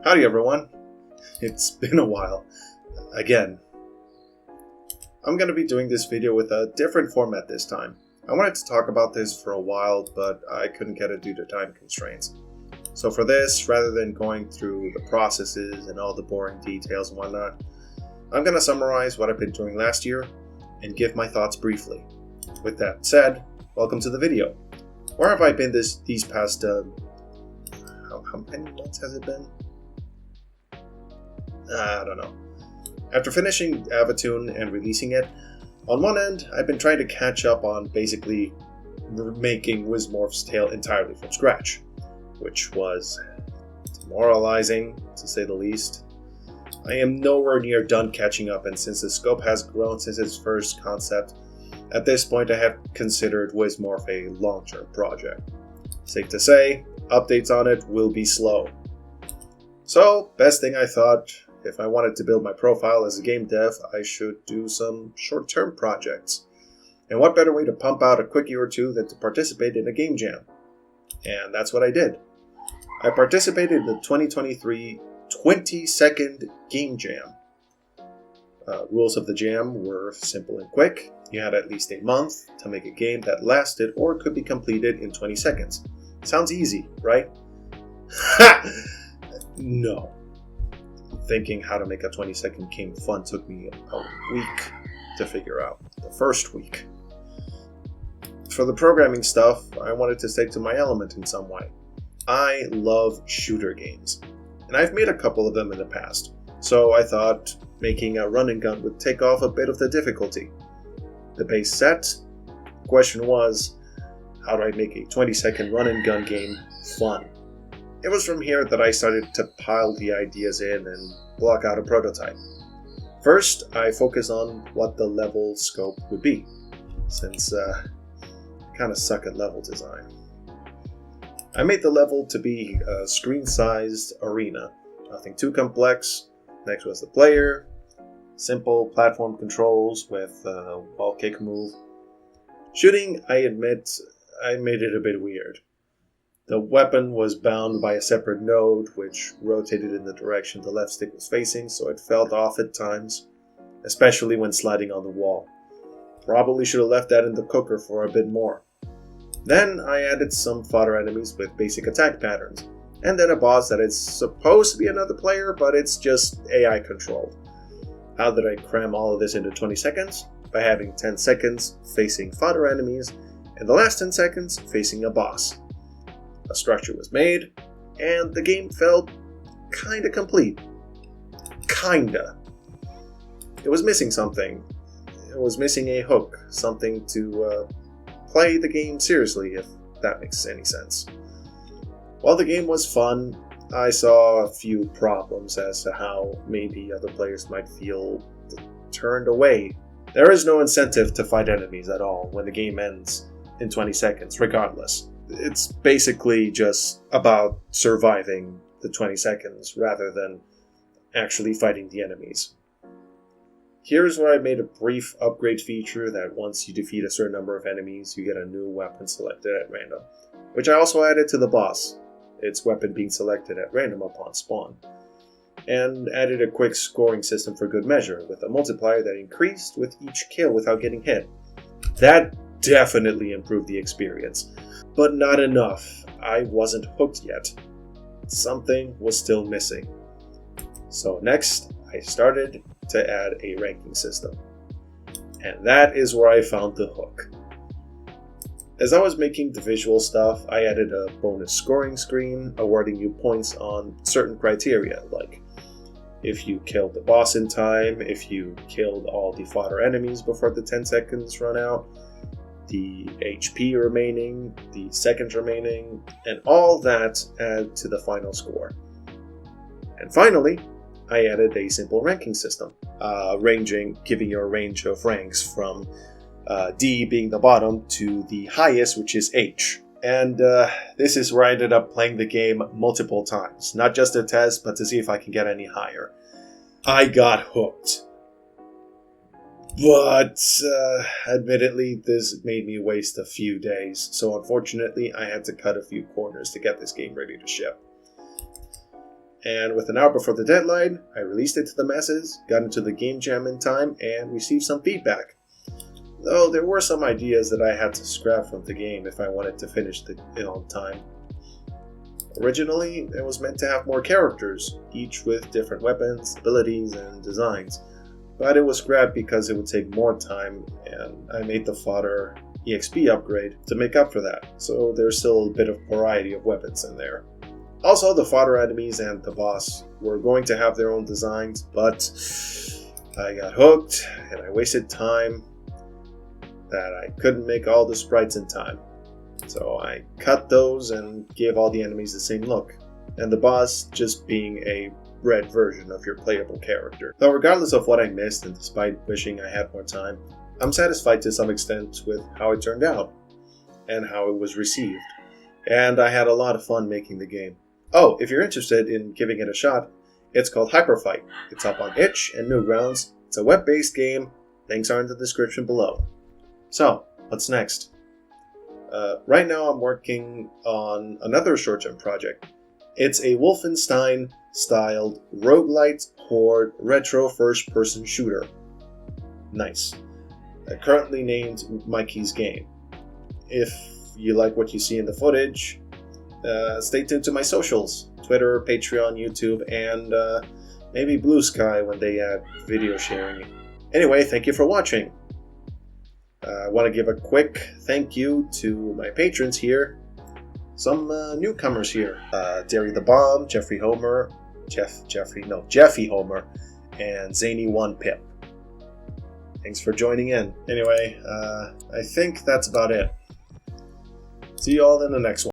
Howdy everyone, it's been a while. Again, I'm going to be doing this video with a different format this time. I wanted to talk about this for a while, but I couldn't get it due to time constraints. So for this, rather than going through the processes and all the boring details and whatnot, I'm going to summarize what I've been doing last year and give my thoughts briefly. With that said, welcome to the video. Where have I been these past, how many months has it been? I don't know. After finishing Avatoon and releasing it, on one end, I've been trying to catch up on basically making Wismorph's tale entirely from scratch, which was demoralizing, to say the least. I am nowhere near done catching up, and since the scope has grown since its first concept, at this point I have considered Wismorph a long-term project. Safe to say, updates on it will be slow. So, best thing I thought, if I wanted to build my profile as a game dev, I should do some short-term projects. And what better way to pump out a quickie or two than to participate in a game jam? And that's what I did. I participated in the 2023 20-second game jam. Rules of the jam were simple and quick. You had at least a month to make a game that lasted or could be completed in 20 seconds. Sounds easy, right? Ha! No. Thinking how to make a 20-second game fun took me a week to figure out. The first week. For the programming stuff, I wanted to stick to my element in some way. I love shooter games, and I've made a couple of them in the past, so I thought making a run and gun would take off a bit of the difficulty. The base set, the question was, how do I make a 20-second run and gun game fun? It was from here that I started to pile the ideas in and block out a prototype. First, I focused on what the level scope would be, since I kind of suck at level design. I made the level to be a screen-sized arena, nothing too complex. Next was the player, simple platform controls with a wall kick move. Shooting, I admit, I made it a bit weird. The weapon was bound by a separate node, which rotated in the direction the left stick was facing, so it felt off at times, especially when sliding on the wall. Probably should have left that in the cooker for a bit more. Then I added some fodder enemies with basic attack patterns, and then a boss that is supposed to be another player, but it's just AI controlled. How did I cram all of this into 20 seconds? By having 10 seconds facing fodder enemies, and the last 10 seconds facing a boss. A structure was made, and the game felt kinda complete. Kinda. It was missing something. It was missing a hook, something to play the game seriously, if that makes any sense. While the game was fun, I saw a few problems as to how maybe other players might feel turned away. There is no incentive to fight enemies at all when the game ends in 20 seconds, regardless. It's basically just about surviving the 20 seconds rather than actually fighting the enemies. Here's where I made a brief upgrade feature that once you defeat a certain number of enemies, you get a new weapon selected at random, which I also added to the boss, its weapon being selected at random upon spawn, and added a quick scoring system for good measure with a multiplier that increased with each kill without getting hit. That definitely improved the experience. But not enough. I wasn't hooked yet. Something was still missing. So next, I started to add a ranking system. And that is where I found the hook. As I was making the visual stuff, I added a bonus scoring screen awarding you points on certain criteria, like if you killed the boss in time, if you killed all the fodder enemies before the 10 seconds run out, the HP remaining, the seconds remaining, and all that add to the final score. And finally, I added a simple ranking system, giving you a range of ranks from D being the bottom to the highest, which is H. And this is where I ended up playing the game multiple times, not just to test, but to see if I can get any higher. I got hooked. But, admittedly, this made me waste a few days, so unfortunately I had to cut a few corners to get this game ready to ship. And with an hour before the deadline, I released it to the masses, got into the game jam in time, and received some feedback. Though there were some ideas that I had to scrap from the game if I wanted to finish it on time. Originally, it was meant to have more characters, each with different weapons, abilities, and designs. But it was scrapped because it would take more time, and I made the fodder EXP upgrade to make up for that, so there's still a bit of variety of weapons in there. Also, the fodder enemies and the boss were going to have their own designs, but I got hooked and I wasted time that I couldn't make all the sprites in time. So I cut those and gave all the enemies the same look, and the boss just being a red version of your playable character. Though regardless of what I missed and despite wishing I had more time, I'm satisfied to some extent with how it turned out and how it was received, and I had a lot of fun making the game. Oh, if you're interested in giving it a shot, it's called Hyperfight. It's up on itch and Newgrounds. It's a web-based game. Links are in the description below. So, what's next? Right now I'm working on another short-term project. It's a Wolfenstein-styled roguelite horde retro first-person shooter. Nice. Currently named Mikey's Game. If you like what you see in the footage, stay tuned to my socials, Twitter, Patreon, YouTube, and maybe Blue Sky when they add video sharing. Anyway, thank you for watching. I want to give a quick thank you to my patrons here. Some newcomers here. Derrythebomb, JEFFYHOMER, JEFFYHOMER, and ZanyOnePip. Thanks for joining in. Anyway, I think that's about it. See you all in the next one.